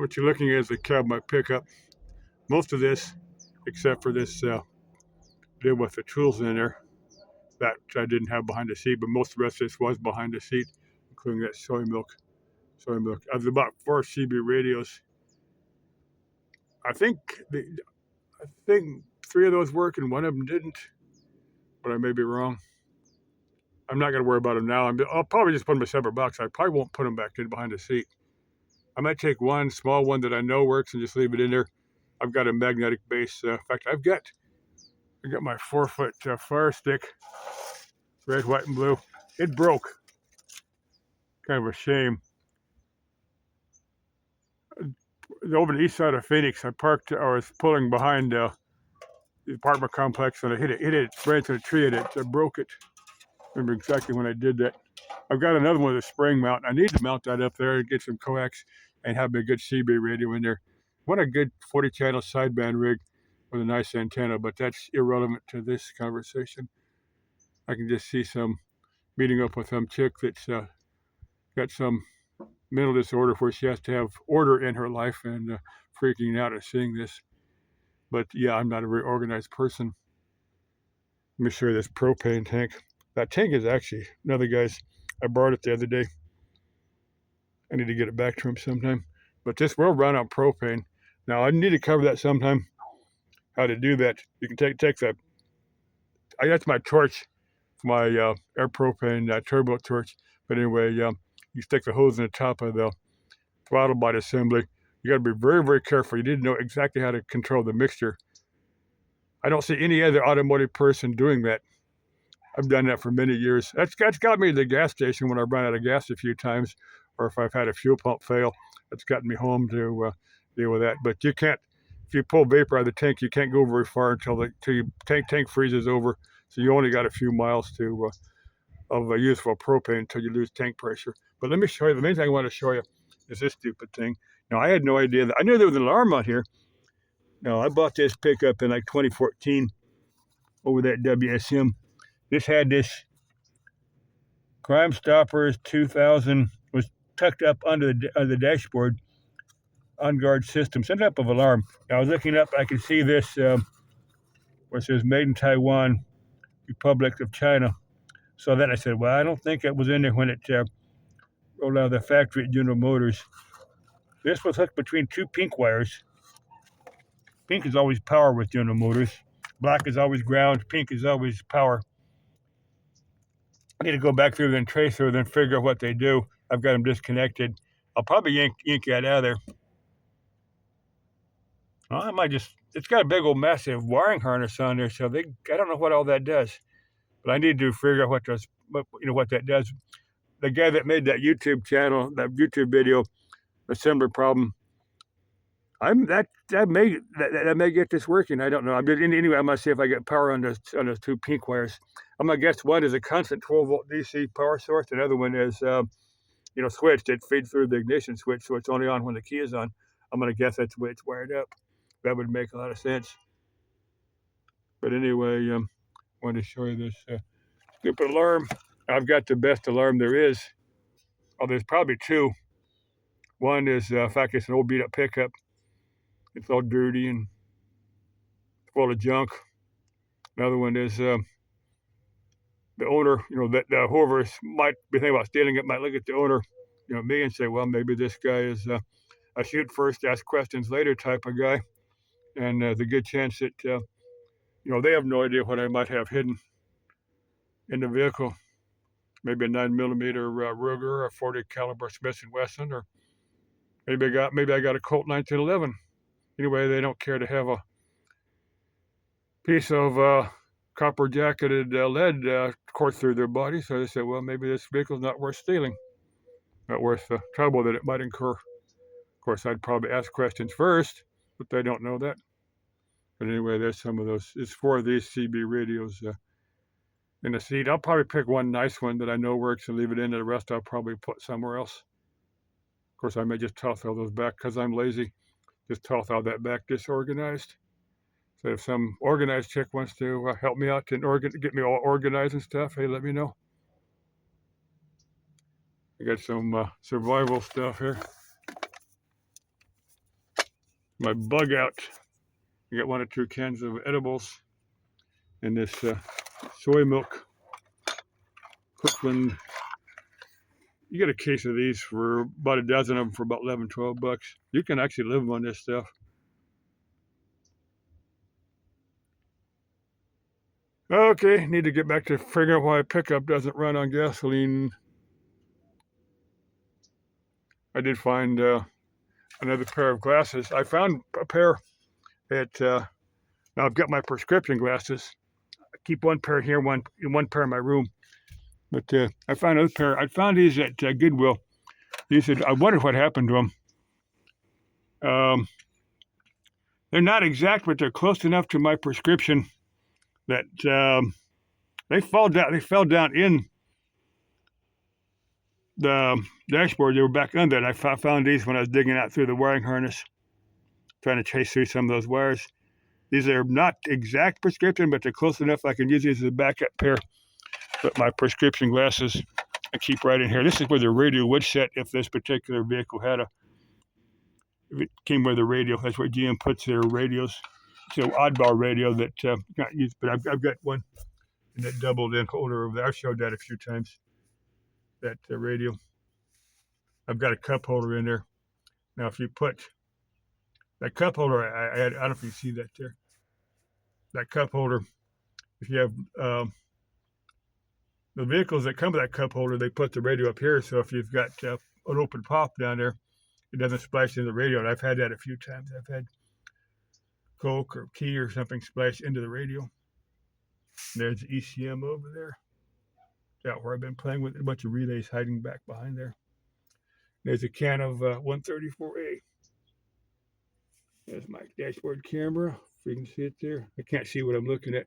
What you're looking at is the cab of my pickup. Most of this, except for this deal with the tools in there, that I didn't have behind the seat, but most of the rest of this was behind the seat, including that soy milk. Of about 4 CB radios, I think I think 3 of those work and one of them didn't, but I may be wrong. I'm not going to worry about them now. I'll probably just put them in a separate box. I probably won't put them back in behind the seat. I might take one small one that I know works and just leave it in there. I've got a magnetic base. In fact, I've got my 4-foot fire stick, red, white, and blue. It broke. Kind of a shame. Over the east side of Phoenix, I was pulling behind the apartment complex, and I hit it, branch of a tree, and it broke it. I remember exactly when I did that. I've got another one with a spring mount. I need to mount that up there and get some coax and have a good CB radio in there. Want a good 40-channel sideband rig with a nice antenna, but that's irrelevant to this conversation. I can just see some meeting up with some chick that's got some mental disorder where she has to have order in her life and freaking out at seeing this. But yeah, I'm not a very organized person. Let me show you this propane tank. That tank is actually another guy's. I borrowed it the other day. I need to get it back to him sometime. But this will run on propane. Now I need to cover that sometime. How to do that? You can take that. That's my torch, my air propane turbo torch. But anyway, you stick the hose in the top of the throttle body assembly. You got to be very, very careful. You need to know exactly how to control the mixture. I don't see any other automotive person doing that. I've done that for many years. That's got me to the gas station when I've run out of gas a few times, or if I've had a fuel pump fail. That's gotten me home to deal with that. But you can't, if you pull vapor out of the tank, you can't go very far until your tank freezes over. So you only got a few miles of useful propane until you lose tank pressure. But let me show you. The main thing I want to show you is this stupid thing. Now, I had no idea I knew there was an alarm out here. Now, I bought this pickup in like 2014 over that WSM. This had this Crime Stoppers 2000 was tucked up under the dashboard, on guard system, some type of alarm. Now, I was looking up, I could see this where it says Made in Taiwan, Republic of China. So then I said, well, I don't think it was in there when it rolled out of the factory at General Motors. This was hooked between 2 pink wires. Pink is always power with General Motors. Black is always ground. Pink is always power. I need to go back through and trace through and figure out what they do. I've got them disconnected. I'll probably yank that out of there. Well, I might just, it's got a big old massive wiring harness on there, so I don't know what all that does. But I need to figure out what that does. The guy that made that YouTube channel, that YouTube video, assembly problem, that may get this working. I don't know. Anyway, I'm gonna see if I get power on those 2 pink wires. I'm gonna guess one is a constant 12-volt DC power source. Another one is switched. It feeds through the ignition switch, so it's only on when the key is on. I'm gonna guess that's the way it's wired up. That would make a lot of sense. But anyway, I wanted to show you this stupid alarm. I've got the best alarm there is. Oh, there's probably 2. One is, in fact, it's an old beat-up pickup. It's all dirty and full of junk. Another one is the owner, that whoever might be thinking about stealing it might look at the owner, me, and say, well, maybe this guy is a shoot first, ask questions later type of guy. And there's a good chance that, they have no idea what I might have hidden in the vehicle. Maybe a 9mm Ruger, a 40 caliber Smith & Wesson, or maybe I got a Colt 1911. Anyway, they don't care to have a piece of copper jacketed lead course through their body, so they said, well, maybe this vehicle's not worth stealing, not worth the trouble that it might incur. Of course, I'd probably ask questions first, but they don't know that. But anyway, there's some of those. It's 4 of these CB radios in the seat. I'll probably pick one nice one that I know works and leave it in, and the rest I'll probably put somewhere else. Of course, I may just toss all those back because I'm lazy. Just toss all that back disorganized. So if some organized chick wants to help me out and get me all organized and stuff, hey, let me know. I got some survival stuff here. my bug out. I got 1 or 2 cans of edibles and this soy milk. Kirkland. You get a case of these for about a dozen of them for about 11, 12 bucks. You can actually live on this stuff. Okay, need to get back to figuring out why a pickup doesn't run on gasoline. I did find another pair of glasses. I found a pair at, now I've got my prescription glasses. I keep 1 pair here, one pair in my room. But I found another pair. I found these at Goodwill. These said, I wondered what happened to them. They're not exact, but they're close enough to my prescription that they fell down in the dashboard. They were back under it. I found these when I was digging out through the wiring harness, trying to chase through some of those wires. These are not exact prescription, but they're close enough I can use these as a backup pair. But my prescription glasses, I keep right in here. This is where the radio would set if this particular vehicle had if it came with a radio. That's where GM puts their radios. It's an oddball radio that not used, but I've got one in that doubled in holder over there. I've showed that a few times. That radio. I've got a cup holder in there. Now, if you put that cup holder, I don't know if you see that there. That cup holder, if you have the vehicles that come with that cup holder, they put the radio up here. So if you've got an open pop down there, it doesn't splash into the radio. And I've had that a few times. I've had Coke or key or something splash into the radio. There's the ECM over there. Out where I've been playing with a bunch of relays hiding back behind there. There's a can of 134A. There's my dashboard camera. If you can see it there. I can't see what I'm looking at.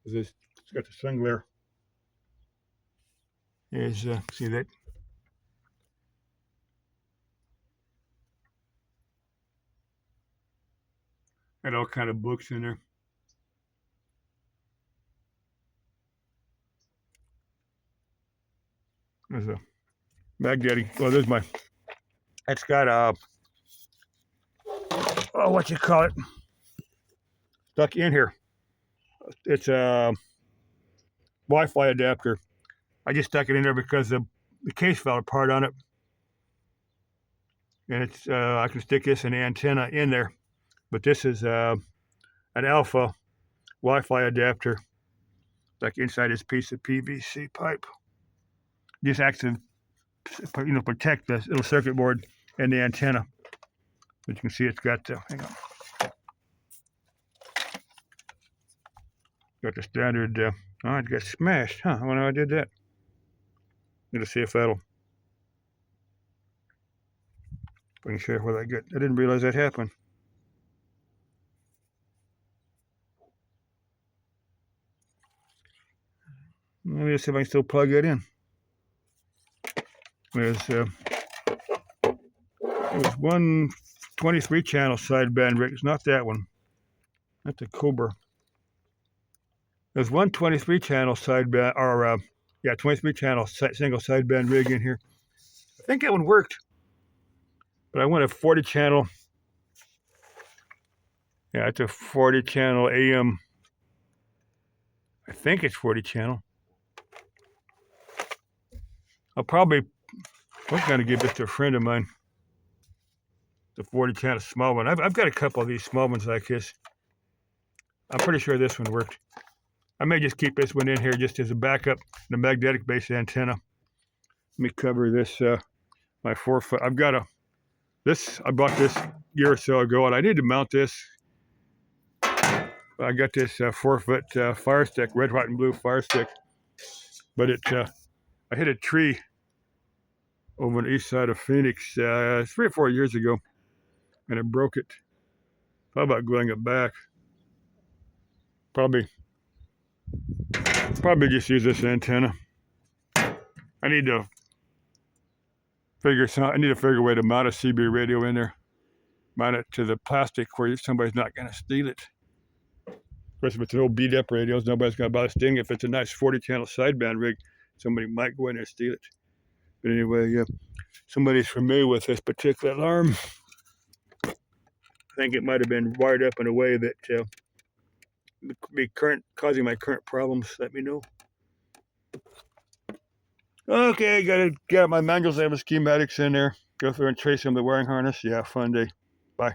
It's got the sun glare. There's, see that? Got all kind of books in there. There's a Baghdadi. Well, there's my. It's got a. Oh, what you call it? Stuck in here. It's a Wi-Fi adapter. I just stuck it in there because the case fell apart on it, and it's. I can stick this and the antenna in there, but this is an alpha Wi-Fi adapter. Like inside this piece of PVC pipe. Just acts to, protect the little circuit board and the antenna. But you can see it's got, hang on. Got the standard, oh, it got smashed, huh? I wonder how I did that. Need to see if that'll, if I can show you what I got. I didn't realize that happened. Let me see if I can still plug it in. There's one 23 channel sideband rig. It's not that one. That's a Cobra. There's one 23 channel sideband, or 23 channel single sideband rig in here. I think that one worked, but I want a 40 channel. Yeah, it's a 40 channel AM. I think it's 40 channel. I was going to give this to a friend of mine. The 40 channel small one. I've got a couple of these small ones like this. I'm pretty sure this one worked. I may just keep this one in here just as a backup, the magnetic base antenna. Let me cover this, my 4-foot. I bought this a year or so ago, and I need to mount this. I got this 4-foot fire stick, red, white, and blue fire stick. But I hit a tree over on the east side of Phoenix 3 or 4 years ago, and it broke it. Thought about gluing it back. Probably just use this antenna. I need to figure a way to mount a CB radio in there. Mount it to the plastic where somebody's not going to steal it. Of course, if it's an old beat up radio, nobody's going to bother stealing it. If it's a nice 40 channel sideband rig, somebody might go in there and steal it. But anyway, somebody's familiar with this particular alarm. I think it might have been wired up in a way that be causing my current problems. Let me know. Okay, gotta get my manuals. I have schematics in there. Go through and trace them the wiring harness. Yeah, fun day. Bye.